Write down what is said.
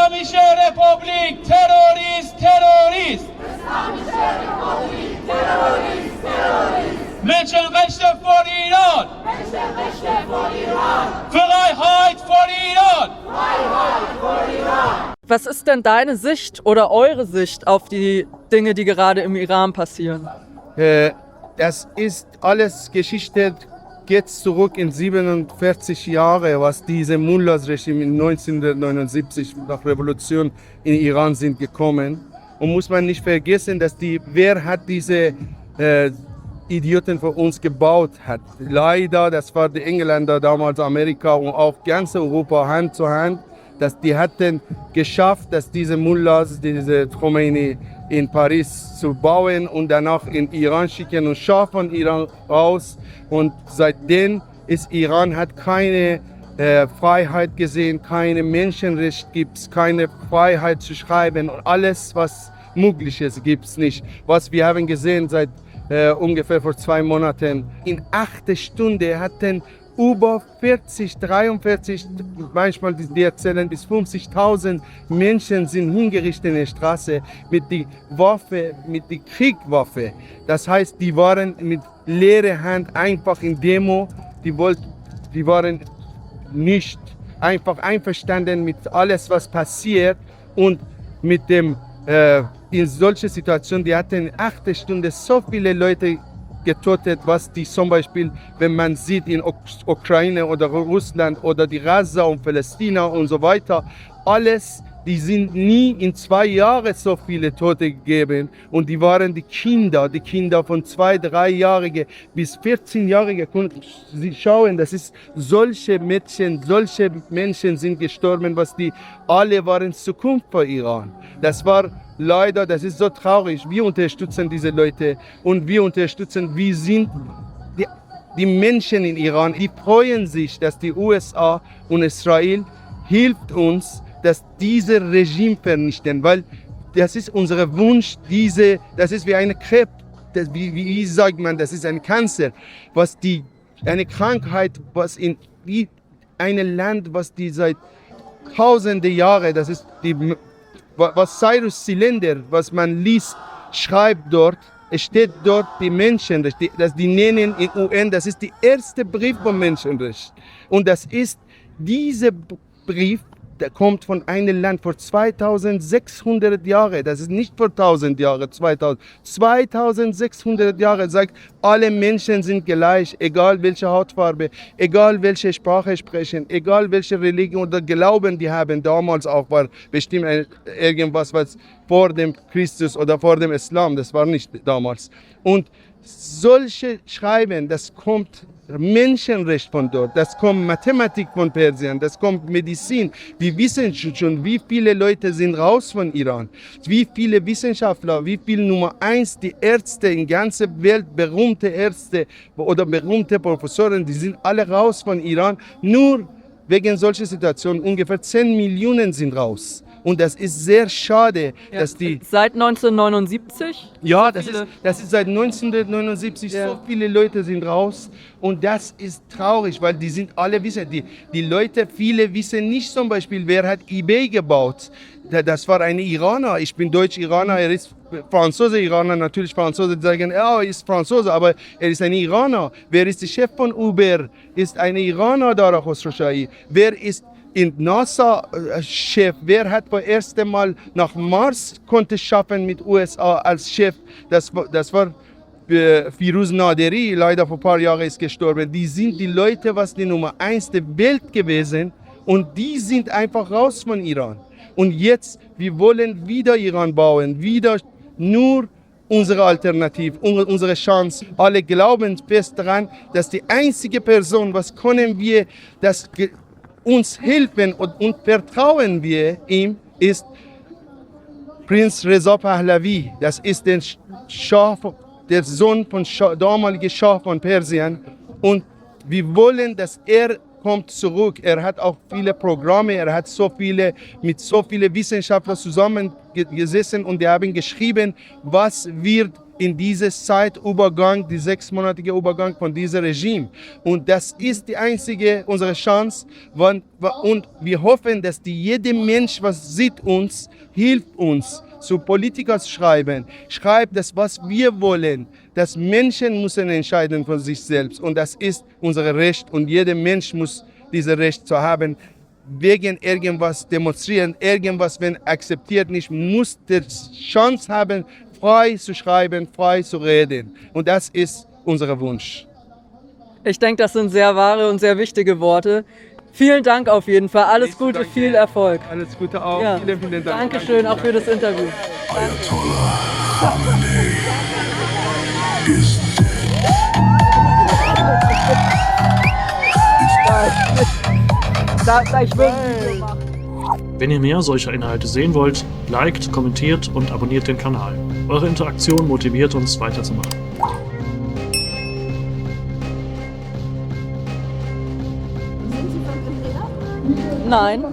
Islamische Republik, Terrorist, Terrorist. Islamische Republik, Terrorist, Terrorist. Menschenrechte für Iran. Menschenrechte für Iran. Freiheit für Iran. Freiheit für Iran. Was ist denn deine Sicht oder eure Sicht auf die Dinge, die gerade im Iran passieren? Das ist alles Geschichte, geht zurück in 47 Jahre, was diese Mullahs-Regime in 1979 nach Revolution in Iran sind gekommen. Und muss man nicht vergessen, dass wer hat diese Idioten für uns gebaut hat. Leider, das war die Engländer, damals Amerika und auch ganz Europa Hand zu Hand. Die hatten geschafft, dass diese Mullahs, diese Khomeini in Paris zu bauen und danach in Iran schicken und schaffen Iran raus. Und seitdem ist Iran hat keine Freiheit gesehen, keine Menschenrechte gibt es, keine Freiheit zu schreiben und alles, was Mögliches gibt es nicht. Was wir haben gesehen seit ungefähr vor 2 Monaten, in 8 Stunden hatten über 40, 43, manchmal die erzählen bis 50.000 Menschen sind hingerichtet in der Straße mit der Waffe, mit der Kriegwaffe. Das heißt, die waren mit leerer Hand einfach in Demo, die waren nicht einfach einverstanden mit alles, was passiert und mit dem in solchen Situationen, die hatten in 8 Stunden so viele Leute getötet, was die zum Beispiel, wenn man sieht in Ukraine oder Russland oder die Gaza und Palästina und so weiter, alles, die sind nie in 2 Jahren so viele Tote gegeben und die waren die Kinder von 2, 3-Jährigen bis 14-Jährigen. Sie schauen, das ist solche Mädchen, solche Menschen sind gestorben, was die alle waren Zukunft für Iran. Das war leider, das ist so traurig. Wir unterstützen diese Leute und wir sind die Menschen in Iran, die freuen sich, dass die USA und Israel hilft uns, dass dieses Regime vernichten, weil das ist unser Wunsch, das ist wie eine Krebs, wie sagt man, das ist ein Cancer, eine Krankheit, was in einem Land, was die seit tausende Jahre, das ist was Cyrus Cylinder, was man liest, schreibt dort, es steht dort die Menschenrechte, die nennen in UN, das ist der erste Brief vom Menschenrecht. Und das ist dieser Brief, der kommt von einem Land vor 2600 Jahren. Das ist nicht vor 1000 Jahren, 2600 Jahre sagt, alle Menschen sind gleich, egal welche Hautfarbe, egal welche Sprache sprechen, egal welche Religion oder Glauben die haben. Damals auch war bestimmt irgendwas, was vor dem Christus oder vor dem Islam, das war nicht damals. Und solche Schreiben, das kommt Menschenrecht von dort, das kommt Mathematik von Persien, das kommt Medizin. Wir wissen schon, wie viele Leute sind raus von Iran, wie viele Wissenschaftler, wie viele Nummer 1, die Ärzte in der ganzen Welt, berühmte Ärzte oder berühmte Professoren, die sind alle raus von Iran, nur wegen solcher Situationen. Ungefähr 10 Millionen sind raus. Und das ist sehr schade, Ja, dass die... Seit 1979? Ja, das ist seit 1979, Ja. so viele Leute sind raus und das ist traurig, weil die sind alle wissen, die Leute, viele wissen nicht zum Beispiel, wer hat eBay gebaut. Das war ein Iraner, ich bin Deutsch-Iraner, er ist Franzose-Iraner, natürlich Franzosen sagen, ja, er ist Franzose, aber er ist ein Iraner. Wer ist der Chef von Uber? Ist ein Iraner, Dara Khosrowshahi. Wer ist in NASA-Chef, wer hat das erste Mal nach Mars konnte schaffen mit USA als Chef, das war Firuz Naderi, leider vor ein paar Jahren ist gestorben. Die sind die Leute, was die Nummer 1 der Welt gewesen und die sind einfach raus von Iran. Und jetzt, wir wollen wieder Iran bauen, wieder nur unsere Alternative, unsere Chance. Alle glauben fest daran, dass die einzige Person, was können wir, das uns helfen und vertrauen wir ihm, ist Prinz Reza Pahlavi. Das ist der Sohn von damaligen Schah von Persien. Und wir wollen, dass er kommt zurück. Er hat auch viele Programme, er hat mit so vielen Wissenschaftlern zusammengesessen und die haben geschrieben, was wird in dieser Zeitübergang, die 6-monatige Übergang von diesem Regime. Und das ist die einzige unsere Chance. Und wir hoffen, dass jeder Mensch, was sieht uns, hilft uns, zu Politikern schreibt das, was wir wollen. Das Menschen müssen entscheiden von sich selbst. Und das ist unser Recht. Und jeder Mensch muss dieses Recht zu haben. Wegen irgendwas demonstrieren, irgendwas, wenn akzeptiert nicht, muss die Chance haben, frei zu schreiben, frei zu reden. Und das ist unser Wunsch. Ich denke, das sind sehr wahre und sehr wichtige Worte. Vielen Dank auf jeden Fall. Alles Gute, viel Erfolg. Alles Gute auch. Ja. Vielen Dank. Dankeschön auch für das Interview. Ayatollah Khamenei is Wenn ihr mehr solcher Inhalte sehen wollt, liked, kommentiert und abonniert den Kanal. Eure Interaktion motiviert uns weiterzumachen. Nein.